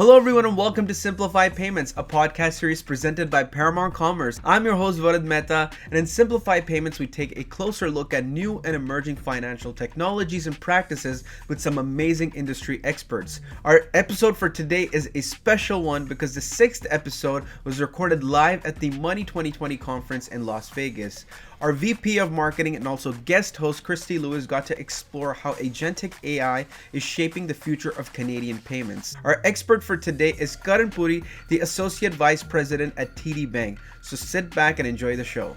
Hello everyone and welcome to Simplify Payments, a podcast series presented by Paramount Commerce. I'm your host Varad Mehta, and in Simplify Payments we take a closer look at new and emerging financial technologies and practices with some amazing industry experts. Our episode for today is a special one because the 6th episode was recorded live at the Money 2020 conference in Las Vegas. Our VP of Marketing and also guest host Christy Lewis got to explore how Agentic AI is shaping the future of Canadian payments. Our expert for today is Karan Puri, the Associate Vice President at TD Bank. So sit back and enjoy the show.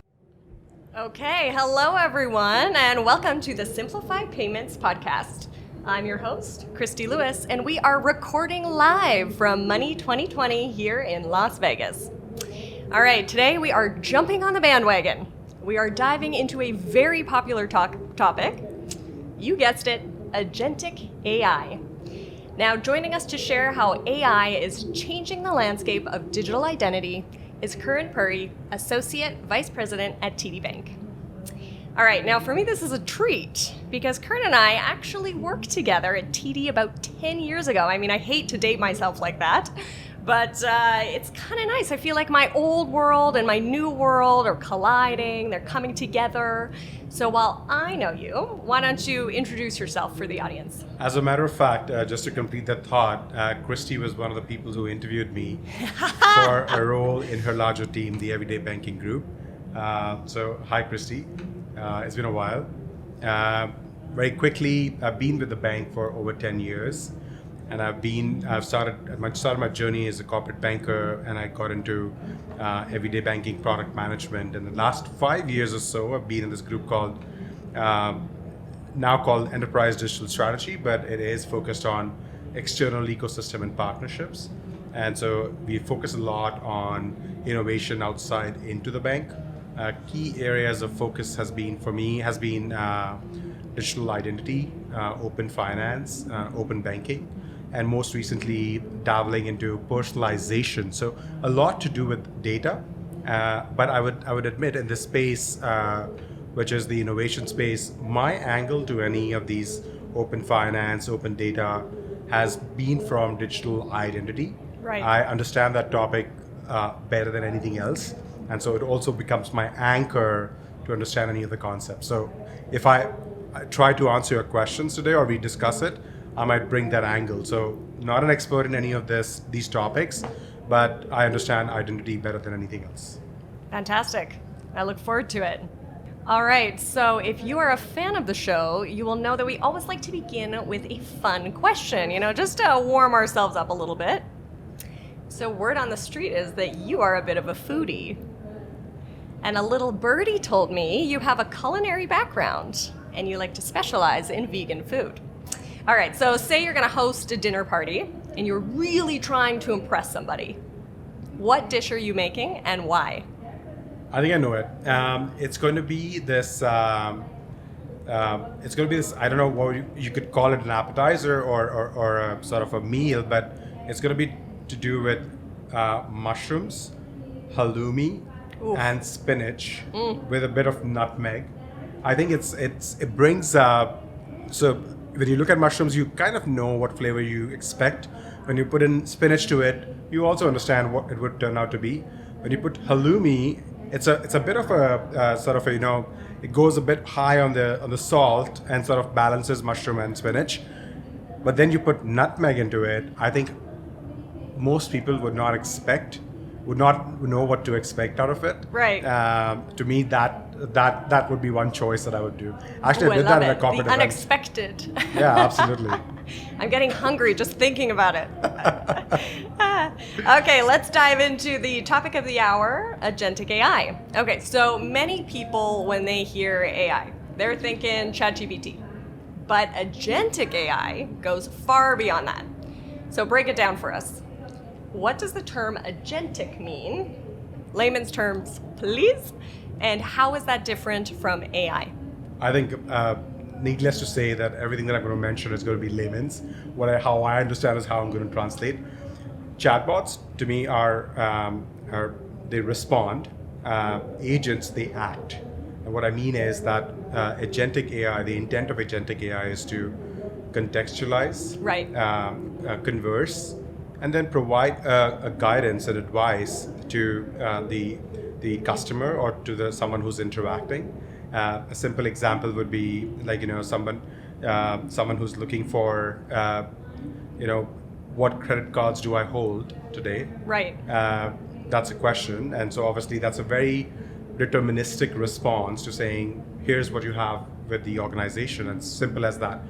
Okay, hello everyone, and welcome to the Simplify Payments podcast. I'm your host, Christy Lewis, and we are recording live from Money 2020 here in Las Vegas. All right, today we are jumping on the bandwagon. We are diving into a very popular topic. You guessed it, Agentic AI. Now, joining us to share how AI is changing the landscape of digital identity is Karan Puri, Associate Vice President at TD Bank. All right, now for me this is a treat because Karan and I actually worked together at TD about 10 years ago. I mean, I hate to date myself like that, but it's kind of nice. I feel like my old world and my new world are colliding, they're coming together. So while I know you, why don't you introduce yourself for the audience? As a matter of fact, just to complete that thought, Christy was one of the people who interviewed me for a role in her larger team, the Everyday Banking Group. So hi, Christy. It's been a while. Very quickly, I've been with the bank for over 10 years. And I've started my journey as a corporate banker, and I got into everyday banking product management. And the last 5 years or so, I've been in this group called now called Enterprise Digital Strategy, but it is focused on external ecosystem and partnerships. And so we focus a lot on innovation outside into the bank. Key areas of focus has been digital identity, open finance, open banking, and most recently dabbling into personalization. So a lot to do with data, but I would admit in this space, which is the innovation space, my angle to any of these open finance, open data has been from digital identity. Right. I understand that topic better than anything else, and so it also becomes my anchor to understand any of the concepts. So if I try to answer your questions today or we discuss it, I might bring that angle. So not an expert in any of these topics, but I understand identity better than anything else. Fantastic. I look forward to it. All right, so if you are a fan of the show, you will know that we always like to begin with a fun question, just to warm ourselves up a little bit. So word on the street is that you are a bit of a foodie. And a little birdie told me you have a culinary background and you like to specialize in vegan food. All right, so say you're gonna host a dinner party and you're really trying to impress somebody. What dish are you making and why? I think I know it. It's going to be this. I don't know what you could call it, an appetizer or a sort of a meal, but it's going to be to do with mushrooms, halloumi, Oof. and spinach with a bit of nutmeg. I think it brings so. When you look at mushrooms, you kind of know what flavor you expect. When you put in spinach to it, you also understand what it would turn out to be. When you put halloumi, it's a bit of a sort of it goes a bit high on the salt and sort of balances mushroom and spinach. But then you put nutmeg into it. I think most people would not know what to expect out of it. Right. To me, that would be one choice that I would do. Actually, Ooh, I did that in a corporate the event. unexpected. Yeah, absolutely. I'm getting hungry just thinking about it. Okay, let's dive into the topic of the hour, Agentic AI. Okay, so many people, when they hear AI, they're thinking ChatGPT. But Agentic AI goes far beyond that. So break it down for us. What does the term agentic mean? Layman's terms, please. And how is that different from AI? I think, needless to say, that everything that I'm going to mention is going to be layman's. How I understand is how I'm going to translate. Chatbots, to me, they respond. Agents, they act. And what I mean is that agentic AI, the intent of agentic AI is to contextualize, right, converse, and then provide a guidance and advice to the customer or to the someone who's interacting. A simple example would be like someone who's looking for what credit cards do I hold today? Right. That's a question, and so obviously that's a very deterministic response to saying here's what you have with the organization, and simple as that.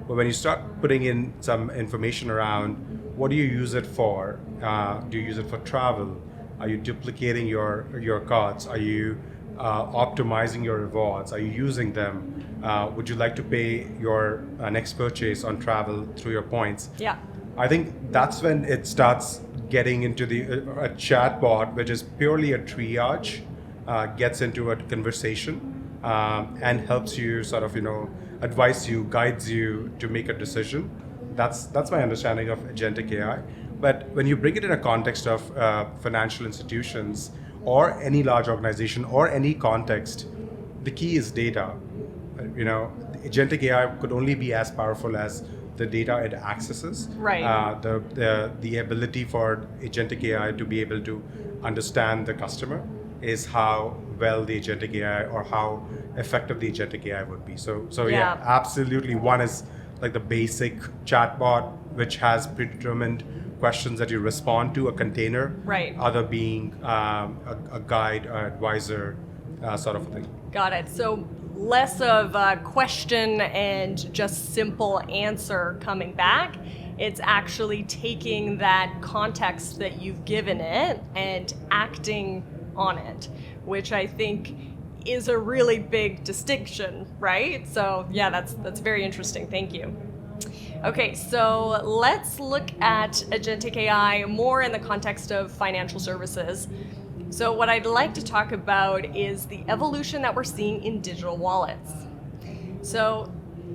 But when you start putting in some information around what do you use it for? Do you use it for travel? Are you duplicating your cards? Are you optimizing your rewards? Are you using them? Would you like to pay your next purchase on travel through your points? Yeah. I think that's when it starts getting into a chatbot, which is purely a triage, gets into a conversation and helps you sort of advise you, guides you to make a decision. That's my understanding of agentic AI. But when you bring it in a context of financial institutions or any large organization or any context, the key is data. Agentic AI could only be as powerful as the data it accesses. Right. The ability for agentic AI to be able to understand the customer is how well the agentic AI or how effective the agentic AI would be. So yeah, absolutely. One is like the basic chatbot, which has predetermined questions that you respond to, a container. Right. Other being a guide, or advisor, sort of a thing. Got it. So less of a question and just simple answer coming back. It's actually taking that context that you've given it and acting on it, which I think is a really big distinction, right? So yeah, that's very interesting. Thank you. Okay, so let's look at agentic AI more in the context of financial services. So what I'd like to talk about is the evolution that we're seeing in digital wallets. So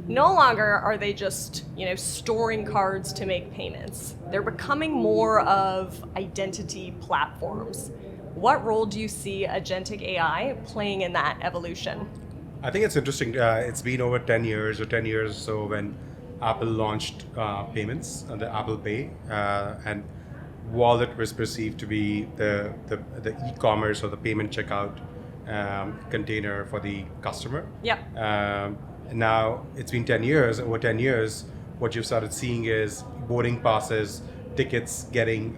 no longer are they just, storing cards to make payments. They're becoming more of identity platforms. What role do you see agentic AI playing in that evolution? I think it's interesting. It's been over 10 years or so when Apple launched payments, the Apple Pay, and wallet was perceived to be the e-commerce or the payment checkout container for the customer. Yeah. Now it's been 10 years. Over 10 years, what you've started seeing is boarding passes, tickets getting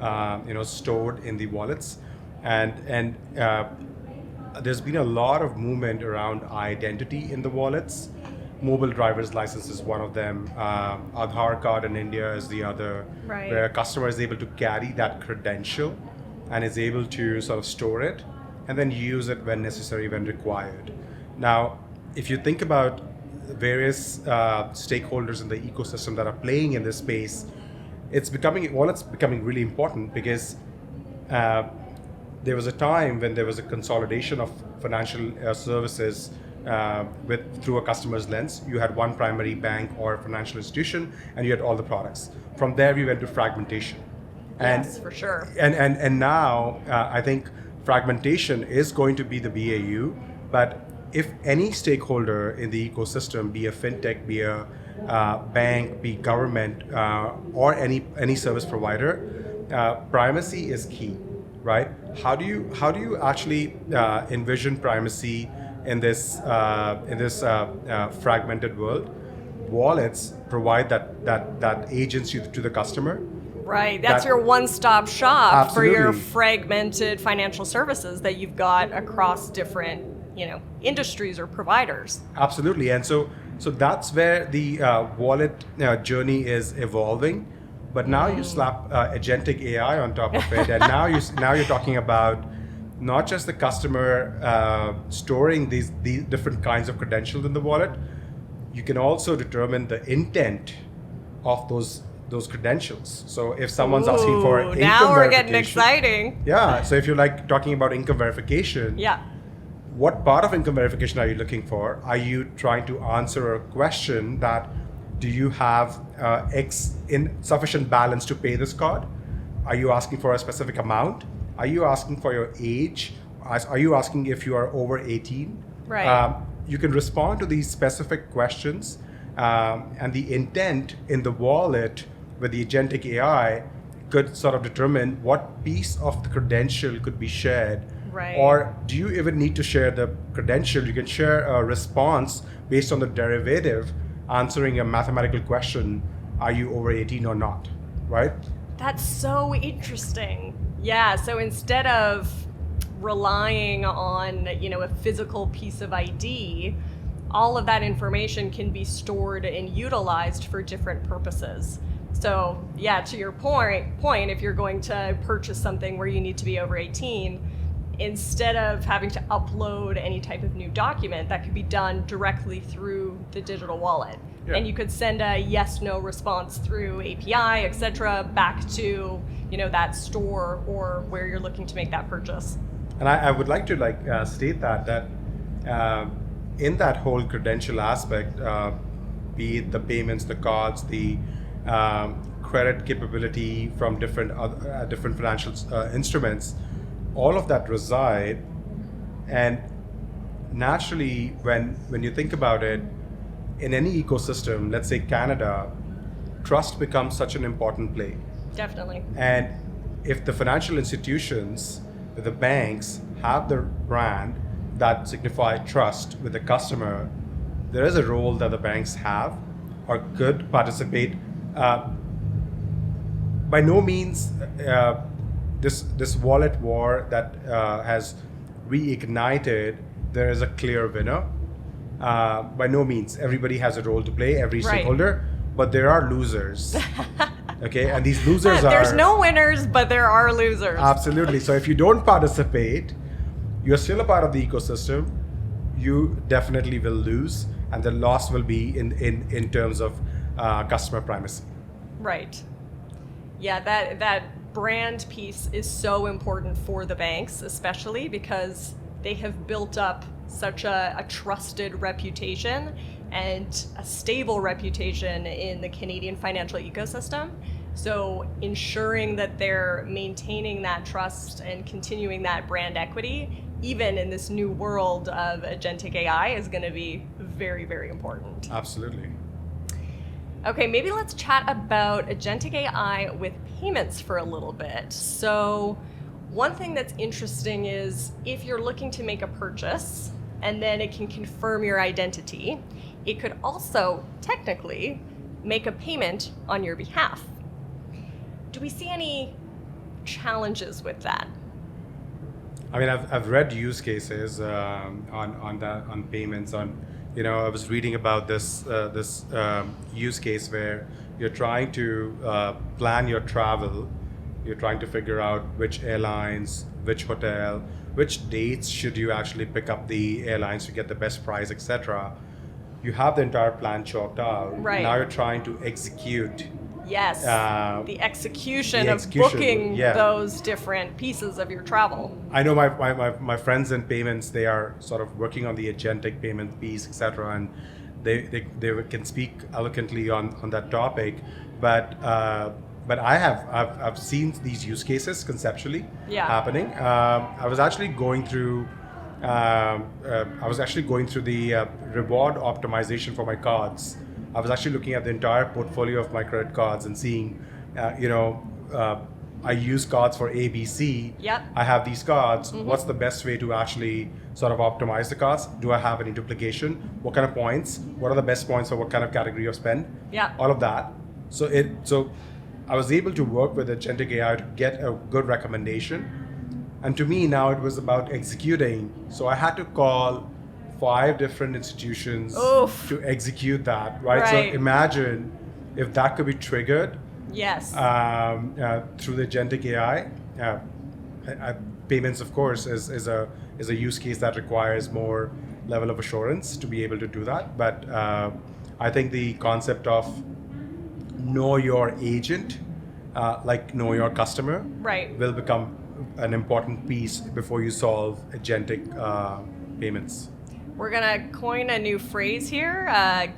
stored in the wallets, and there's been a lot of movement around identity in the wallets. Mobile driver's license is one of them. Aadhaar card in India is the other, right, where a customer is able to carry that credential and is able to sort of store it and then use it when necessary, when required. Now, if you think about various stakeholders in the ecosystem that are playing in this space, it's becoming really important because there was a time when there was a consolidation of financial services through a customer's lens. You had one primary bank or financial institution, and you had all the products. From there, we went to fragmentation. Yes, for sure. And now, I think fragmentation is going to be the BAU, but if any stakeholder in the ecosystem, be a fintech, be a bank, be government, or any service provider, primacy is key, right? How do you actually envision primacy in this fragmented world? Wallets provide that agency to the customer. Right, that's your one-stop shop. Absolutely. For your fragmented financial services that you've got across different, industries or providers. Absolutely, and so that's where the wallet journey is evolving. But now you slap agentic AI on top of it, and now you're talking about not just the customer storing these different kinds of credentials in the wallet. You can also determine the intent of those credentials. So if someone's asking for income now we're verification, getting exciting. Yeah. So if you're talking about income verification, yeah, what part of income verification are you looking for? Are you trying to answer a question that do you have X in sufficient balance to pay this card? Are you asking for a specific amount? Are you asking for your age? Are you asking if you are over 18? Right. You can respond to these specific questions, and the intent in the wallet with the agentic AI could sort of determine what piece of the credential could be shared. Right. Or do you even need to share the credential? You can share a response based on the derivative answering a mathematical question, are you over 18 or not, right? That's so interesting. Yeah, so instead of relying on, a physical piece of ID, all of that information can be stored and utilized for different purposes. So, yeah, to your point, if you're going to purchase something where you need to be over 18, instead of having to upload any type of new document, that could be done directly through the digital wallet. Yeah. And you could send a yes/no response through API, etc., back to that store or where you're looking to make that purchase. And I would like to state that in that whole credential aspect, be it the payments, the cards, the credit capability from different financial instruments, all of that reside. And naturally, when you think about it, in any ecosystem, let's say Canada, trust becomes such an important play. Definitely. And if the financial institutions, the banks, have the brand that signify trust with the customer, there is a role that the banks have or could participate. By no means this wallet war that has reignited, there is a clear winner. By no means, everybody has a role to play, every Right. stakeholder, but there are losers. Okay, and these losers are... There's no winners, but there are losers. Absolutely. So if you don't participate, you're still a part of the ecosystem. You definitely will lose, and the loss will be in terms of customer primacy. Right. Yeah, that brand piece is so important for the banks, especially because they have built up such a trusted reputation and a stable reputation in the Canadian financial ecosystem. So ensuring that they're maintaining that trust and continuing that brand equity, even in this new world of agentic AI, is going to be very, very important. Absolutely. Okay, maybe let's chat about agentic AI with payments for a little bit. So one thing that's interesting is if you're looking to make a purchase and then it can confirm your identity, it could also technically make a payment on your behalf. Do we see any challenges with that? I mean, I've read use cases on payments. I was reading about this use case where you're trying to plan your travel. You're trying to figure out which airlines, which hotel, which dates should you actually pick up the airlines to get the best price, etc. You have the entire plan chalked out. Right. Now you're trying to execute. Yes, the execution of execution, booking yeah. those different pieces of your travel. I know my friends in payments, they are sort of working on the agentic payment piece, etc., and they can speak eloquently on that topic. But I've seen these use cases conceptually happening. I was actually going through the reward optimization for my cards. I was actually looking at the entire portfolio of my credit cards and seeing, I use cards for ABC. Yep. I have these cards. Mm-hmm. What's the best way to actually sort of optimize the cards? Do I have any duplication? What kind of points? What are the best points for what kind of category of spend? Yeah. All of that. So I was able to work with agentic AI to get a good recommendation. And to me now it was about executing. So I had to call 5 different institutions to execute that, right? So imagine if that could be triggered. Yes. Through the agentic AI. Payments, of course, is a use case that requires more level of assurance to be able to do that. But I think the concept of know your agent, like know your customer, will become an important piece before you solve agentic payments. We're going to coin a new phrase here,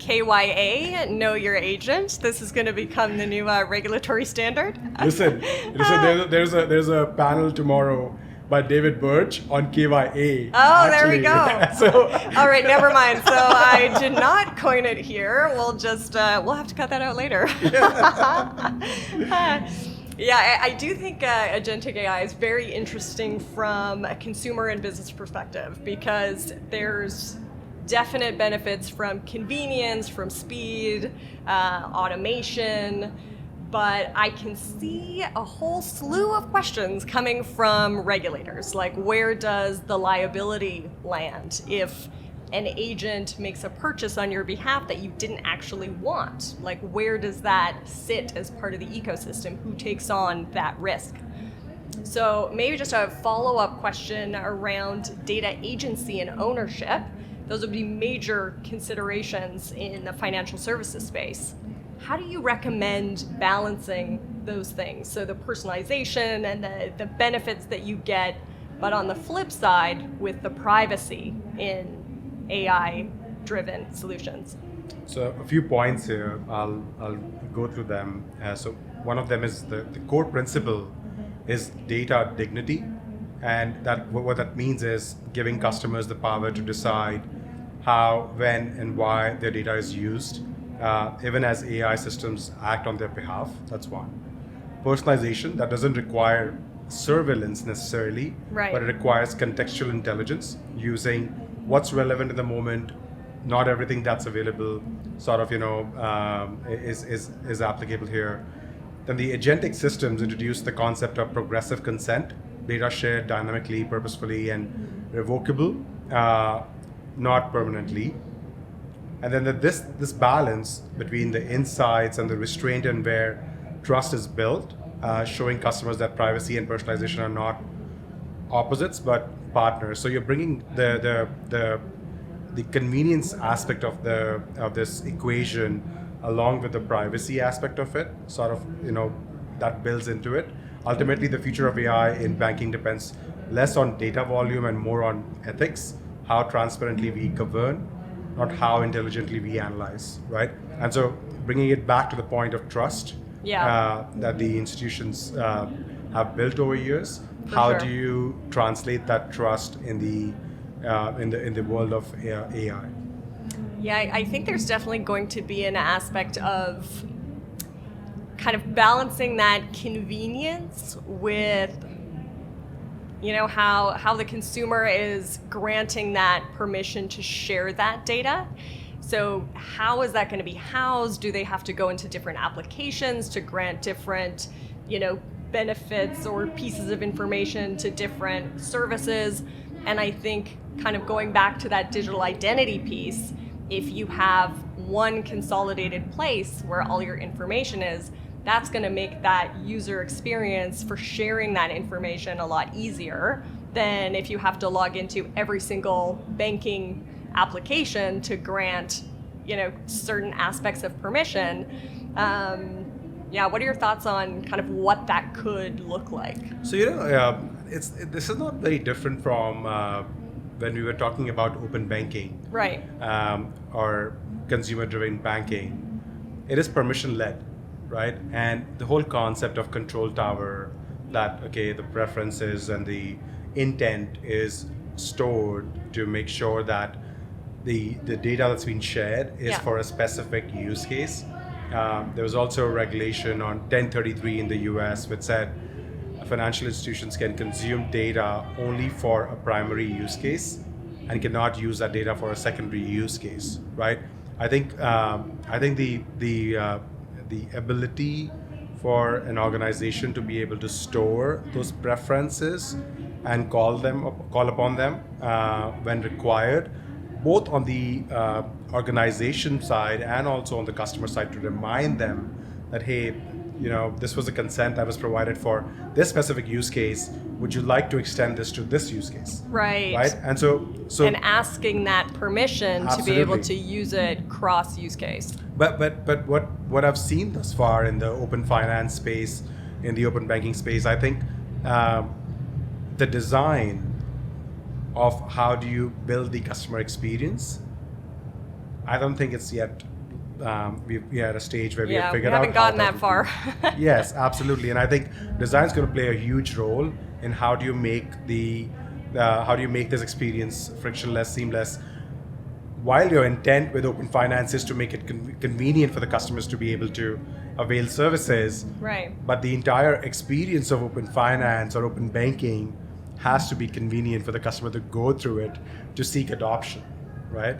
KYA, know your agent. This is going to become the new regulatory standard. Listen, there's a panel tomorrow by David Birch on KYA. Oh, there we go. All right, never mind. So I did not coin it here. We'll just, we'll have to cut that out later. Yeah, I do think Agentic AI is very interesting from a consumer and business perspective because there's definite benefits from convenience, from speed, automation, but I can see a whole slew of questions coming from regulators, like where does the liability land if an agent makes a purchase on your behalf that you didn't actually want? Like, where does that sit as part of the ecosystem? Who takes on that risk? So maybe just a follow-up question around data agency and ownership. Those would be major considerations in the financial services space. How do you recommend balancing those things? So the personalization and the benefits that you get, but on the flip side, with the privacy in AI-driven solutions. So a few points here. I'll go through them. So one of them is the core principle is data dignity, and what that means is giving customers the power to decide how, when, and why their data is used, even as AI systems act on their behalf. That's one. Personalization, that doesn't require surveillance necessarily, right, but it requires contextual intelligence using what's relevant in the moment. Not everything that's available sort of, is applicable here. Then the agentic systems introduce the concept of progressive consent, data shared dynamically, purposefully, and revocable, not permanently. And then this balance between the insights and the restraint and where trust is built, showing customers that privacy and personalization are not opposites but partners. So you're bringing the convenience aspect of this equation along with the privacy aspect of it, sort of, that builds into it. Ultimately, the future of AI in banking depends less on data volume and more on ethics, how transparently we govern, not how intelligently we analyze, right? And so bringing it back to the point of trust that the institutions have built over years, how do you translate that trust in the world of AI? Yeah, I think there's definitely going to be an aspect of kind of balancing that convenience with, how the consumer is granting that permission to share that data. So how is that going to be housed? Do they have to go into different applications to grant different, benefits or pieces of information to different services? And I think kind of going back to that digital identity piece, if you have one consolidated place where all your information is, that's going to make that user experience for sharing that information a lot easier than if you have to log into every single banking application to grant, certain aspects of permission. What are your thoughts on kind of what that could look like? So, this is not very different from when we were talking about open banking, right? Or consumer-driven banking. It is permission-led, right? And the whole concept of control tower, that the preferences and the intent is stored to make sure that the data that's been shared is for a specific use case. There was also a regulation on 1033 in the US which said financial institutions can consume data only for a primary use case and cannot use that data for a secondary use case, right? I think the ability for an organization to be able to store those preferences and call upon them when required, both on the organization side and also on the customer side, to remind them that, hey, this was a consent that was provided for this specific use case. Would you like to extend this to this use case? Right. Right. And so and asking that permission absolutely. To be able to use it cross use case. But what I've seen thus far in the open finance space, in the open banking space, I think the design of how do you build the customer experience, I don't think it's yet we're at a stage where we have figured out. We haven't gotten that far. Yes, absolutely. And I think design is going to play a huge role in how do you make this experience frictionless, seamless, while your intent with open finance is to make it convenient for the customers to be able to avail services, Right. but the entire experience of open finance or open banking has to be convenient for the customer to go through it to seek adoption, right?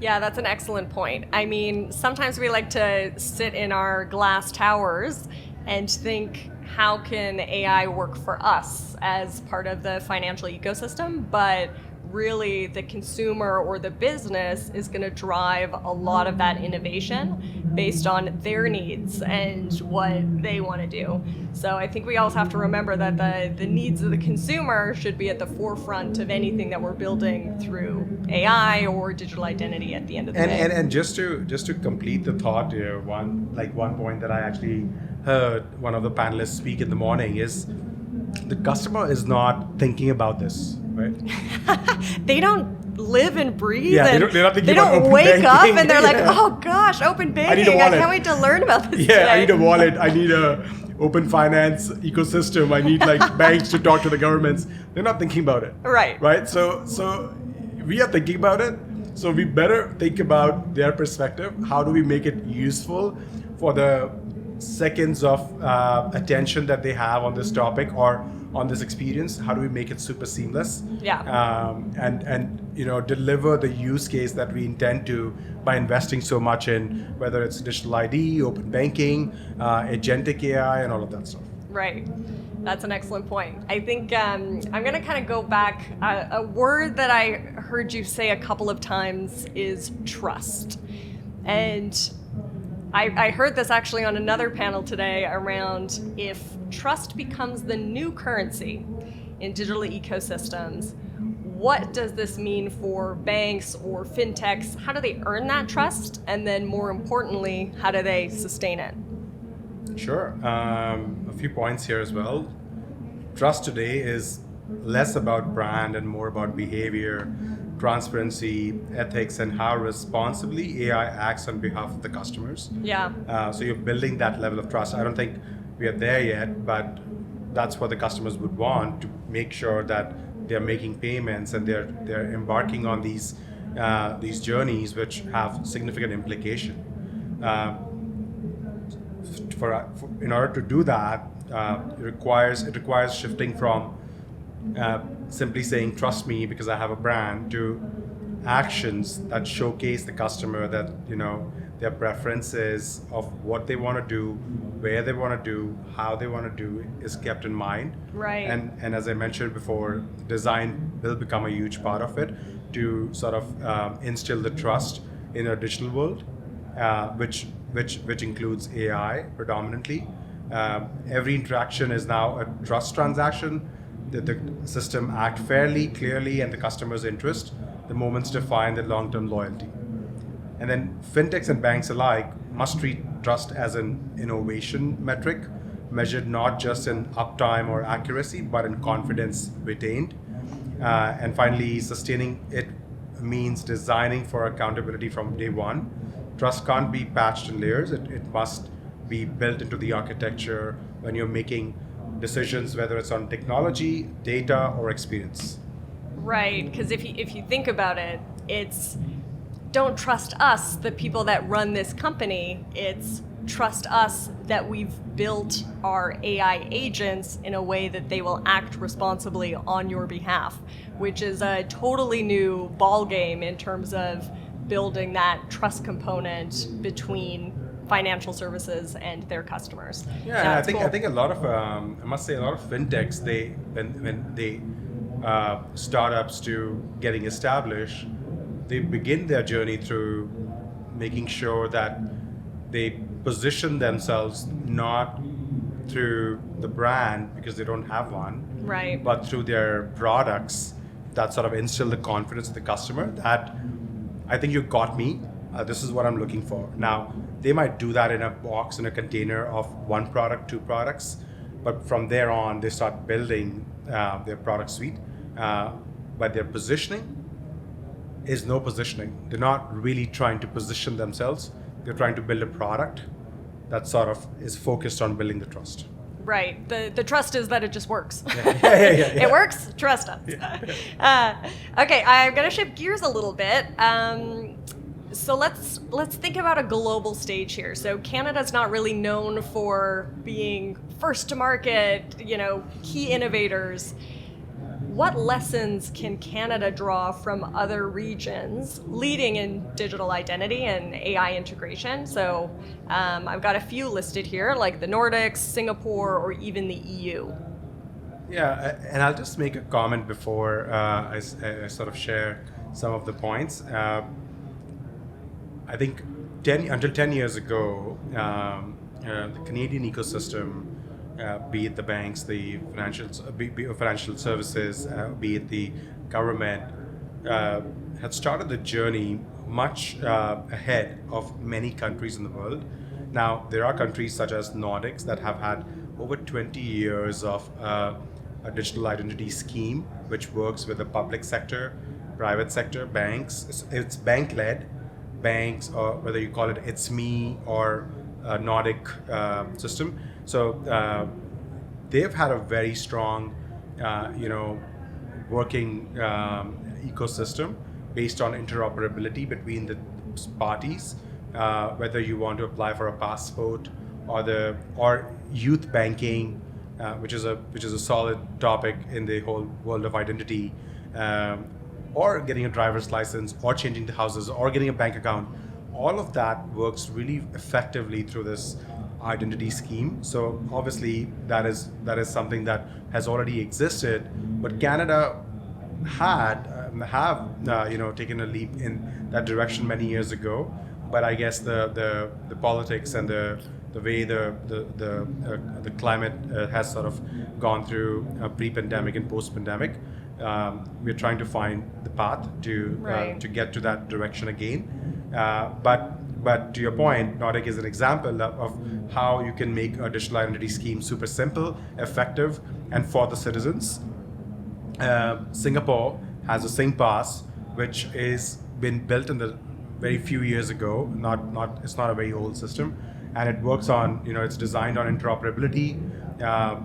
Yeah, that's an excellent point. I mean, sometimes we like to sit in our glass towers and think, how can AI work for us as part of the financial ecosystem? But really, the consumer or the business is going to drive a lot of that innovation based on their needs and what they want to do. So I think we also have to remember that the needs of the consumer should be at the forefront of anything that we're building through AI or digital identity at the end of the day. And just to complete the thought here, one point that I actually heard one of the panelists speak in the morning is the customer is not thinking about this, right? They don't live and breathe. Yeah, and they're not thinking they about don't open wake up banking. and they're like, Yeah. oh gosh, open banking. I can't wait to learn about this Yeah, today. I need a wallet. I need a open finance ecosystem. I need like banks to talk to the governments. They're not thinking about it. Right. Right. So we are thinking about it. So we better think about their perspective. How do we make it useful for the seconds of attention that they have on this topic or on this experience? How do we make it super seamless? Yeah. And deliver the use case that we intend to by investing so much in whether it's digital ID, open banking, agentic AI, and all of that stuff. Right. That's an excellent point. I think I'm going to kind of go back. A word that I heard you say a couple of times is trust. And I heard this actually on another panel today around if trust becomes the new currency in digital ecosystems, what does this mean for banks or fintechs? How do they earn that trust? And then more importantly, how do they sustain it? Sure. A few points here as well. Trust today is less about brand and more about behavior, transparency, ethics, and how responsibly AI acts on behalf of the customers. Yeah. So you're building that level of trust. I don't think we are there yet, but that's what the customers would want to make sure that they're making payments and they're embarking on these journeys which have significant implication. In order to do that, it requires shifting from simply saying trust me because I have a brand to actions that showcase the customer that their preferences of what they want to do, where they want to do, how they want to do is kept in mind. Right. And as I mentioned before, design will become a huge part of it to sort of instill the trust in a digital world, which includes AI predominantly. Every interaction is now a trust transaction. The system act fairly, clearly, and the customer's interest. The moments define the long-term loyalty. And then fintechs and banks alike must treat trust as an innovation metric, measured not just in uptime or accuracy, but in confidence retained. And finally, sustaining it means designing for accountability from day one. Trust can't be patched in layers. It must be built into the architecture when you're making decisions, whether it's on technology, data, or experience. Right, because if you think about it, it's don't trust us, the people that run this company. It's trust us that we've built our AI agents in a way that they will act responsibly on your behalf, which is a totally new ball game in terms of building that trust component between financial services and their customers. Yeah, and I think a lot of I must say a lot of fintechs when they startups to getting established, they begin their journey through making sure that they position themselves not through the brand because they don't have one, right, but through their products that sort of instill the confidence of the customer that I think you got me. This is what I'm looking for. Now, they might do that in a box, in a container of one product, two products, but from there on, they start building their product suite. But their positioning is no positioning. They're not really trying to position themselves. They're trying to build a product that sort of is focused on building the trust. Right. The trust is that it just works. Yeah. It works. Trust us. Okay, I'm gonna shift gears a little bit. So let's think about a global stage here. So Canada's not really known for being first to market, key innovators. What lessons can Canada draw from other regions leading in digital identity and AI integration? So I've got a few listed here, like the Nordics, Singapore, or even the EU. Yeah, and I'll just make a comment before I sort of share some of the points. I think until 10 years ago, the Canadian ecosystem, be it the banks, the financial services, be it the government, had started the journey much ahead of many countries in the world. Now, there are countries such as Nordics that have had over 20 years of a digital identity scheme, which works with the public sector, private sector, banks. It's bank-led banks, or whether you call it It's Me or a Nordic system. So they've had a very strong, working ecosystem based on interoperability between the parties. Whether you want to apply for a passport or youth banking, which is a solid topic in the whole world of identity, or getting a driver's license, or changing the houses, or getting a bank account. All of that works really effectively through this identity scheme. So obviously that is something that has already existed, but Canada have taken a leap in that direction many years ago. But I guess the politics and the way the climate has sort of gone through pre-pandemic and post-pandemic, we're trying to find the path to get to that direction again. But to your point, Nordic is an example of how you can make a digital identity scheme super simple, effective, and for the citizens. Singapore has a SingPass, which is been built in the very few years ago. It's not a very old system, and it works on, it's designed on interoperability,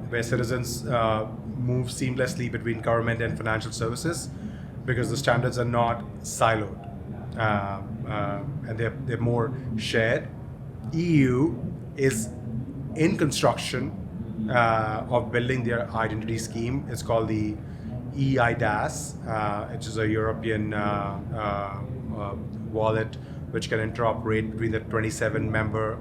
where citizens move seamlessly between government and financial services, because the standards are not siloed, and they're more shared. EU is in construction of building their identity scheme. It's called the EIDAS, which is a European wallet which can interoperate between the 27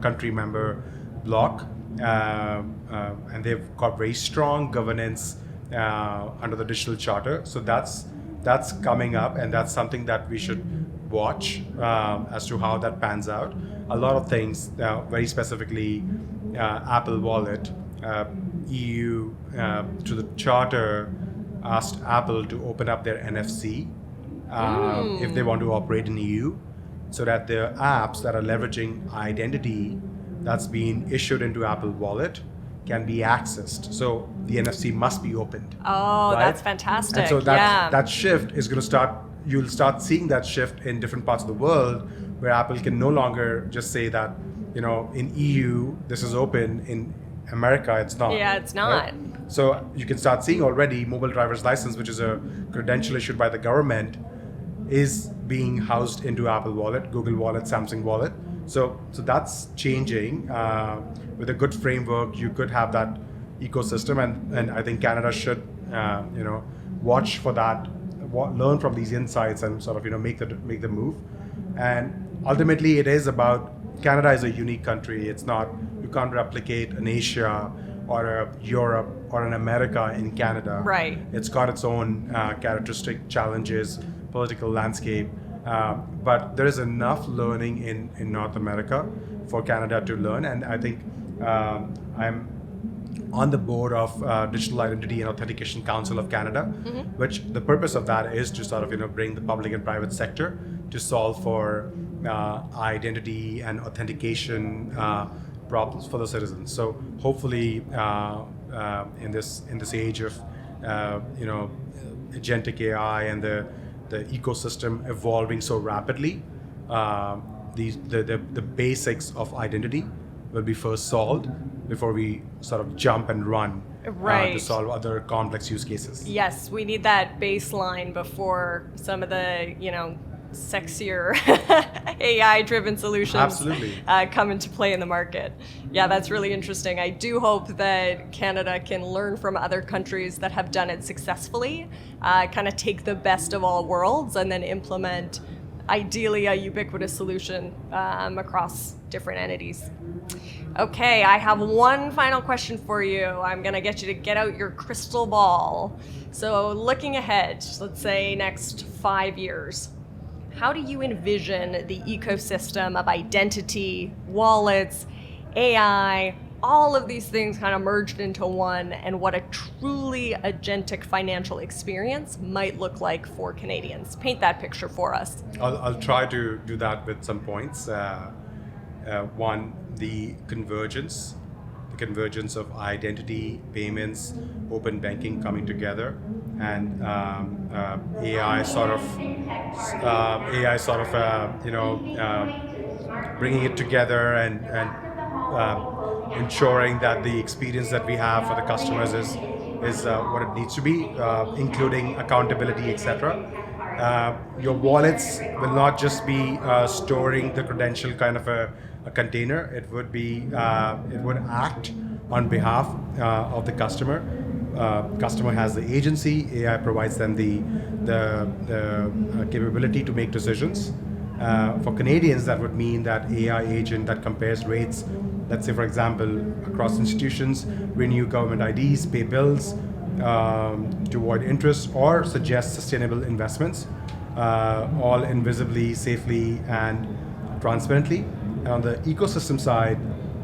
country member bloc, and they've got very strong governance under the digital charter. So that's coming up, and that's something that we should watch as to how that pans out. A lot of things, very specifically Apple Wallet, EU to the charter asked Apple to open up their NFC if they want to operate in EU, so that the apps that are leveraging identity that's being issued into Apple Wallet can be accessed. So the NFC must be opened. Oh, right? That's fantastic. And so that shift is going to start. You'll start seeing that shift in different parts of the world, where Apple can no longer just say that, in EU this is open, in America it's not. Yeah, it's not. Right? So you can start seeing already mobile driver's license, which is a credential issued by the government, is being housed into Apple Wallet, Google Wallet, Samsung Wallet. So that's changing. With a good framework, you could have that ecosystem, and I think Canada should, watch for that, learn from these insights, and sort of make the move. And ultimately, it is about, Canada is a unique country. It's not, you can't replicate an Asia or a Europe or an America in Canada. Right. It's got its own characteristic challenges, political landscape, but there is enough learning in North America for Canada to learn. And I think I'm on the board of Digital Identity and Authentication Council of Canada, which the purpose of that is to sort of bring the public and private sector to solve for identity and authentication problems for the citizens. So hopefully, in this age of agentic AI and the ecosystem evolving so rapidly, the basics of identity will be first solved before we sort of jump and run Right. to solve other complex use cases. Yes, we need that baseline before some of the, sexier AI-driven solutions Absolutely. Come into play in the market. Yeah, that's really interesting. I do hope that Canada can learn from other countries that have done it successfully, kind of take the best of all worlds and then implement, ideally, a ubiquitous solution across different entities. Okay, I have one final question for you. I'm going to get you to get out your crystal ball. So looking ahead, let's say next 5 years, how do you envision the ecosystem of identity, wallets, AI, all of these things kind of merged into one, and what a truly agentic financial experience might look like for Canadians? Paint that picture for us. I'll try to do that with some points. One, the convergence of identity, payments, open banking coming together, and AI sort of bringing it together and ensuring that the experience that we have for the customers is what it needs to be, including accountability, etc. Your wallets will not just be storing the credential kind of a container. It would act on behalf of the customer. Customer has the agency. AI provides them the capability to make decisions. For Canadians, that would mean that AI agent that compares rates, let's say for example, across institutions, renew government IDs, pay bills, to avoid interest, or suggest sustainable investments, all invisibly, safely, and transparently. And on the ecosystem side,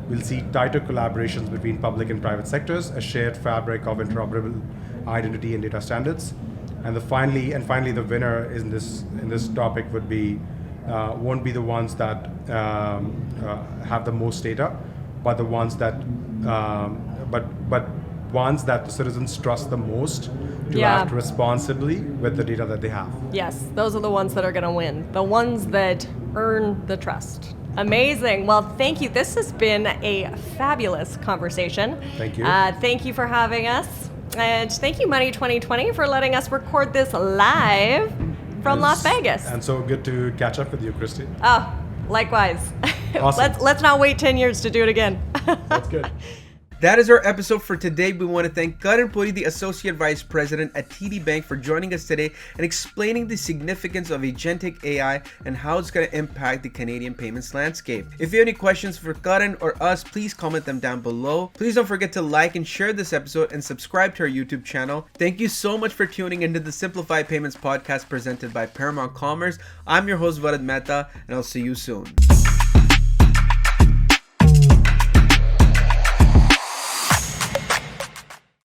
we'll see tighter collaborations between public and private sectors, a shared fabric of interoperable identity and data standards. And finally, the winner in this topic won't be the ones that have the most data, but the ones that ones that the citizens trust the most to act responsibly with the data that they have. Yes, those are the ones that are going to win, the ones that earn the trust. Amazing. Well, thank you. This has been a fabulous conversation. Thank you. Thank you for having us. And thank you, Money 2020, for letting us record this live from Las Vegas. And so good to catch up with you, Christy. Oh, likewise. Awesome. Let's not wait 10 years to do it again. That's good. That is our episode for today. We want to thank Karan Puri, the Associate Vice President at TD Bank, for joining us today and explaining the significance of Agentic AI and how it's going to impact the Canadian payments landscape. If you have any questions for Karan or us, please comment them down below. Please don't forget to like and share this episode and subscribe to our YouTube channel. Thank you so much for tuning into the Simplified Payments podcast presented by Paramount Commerce. I'm your host, Varad Mehta, and I'll see you soon.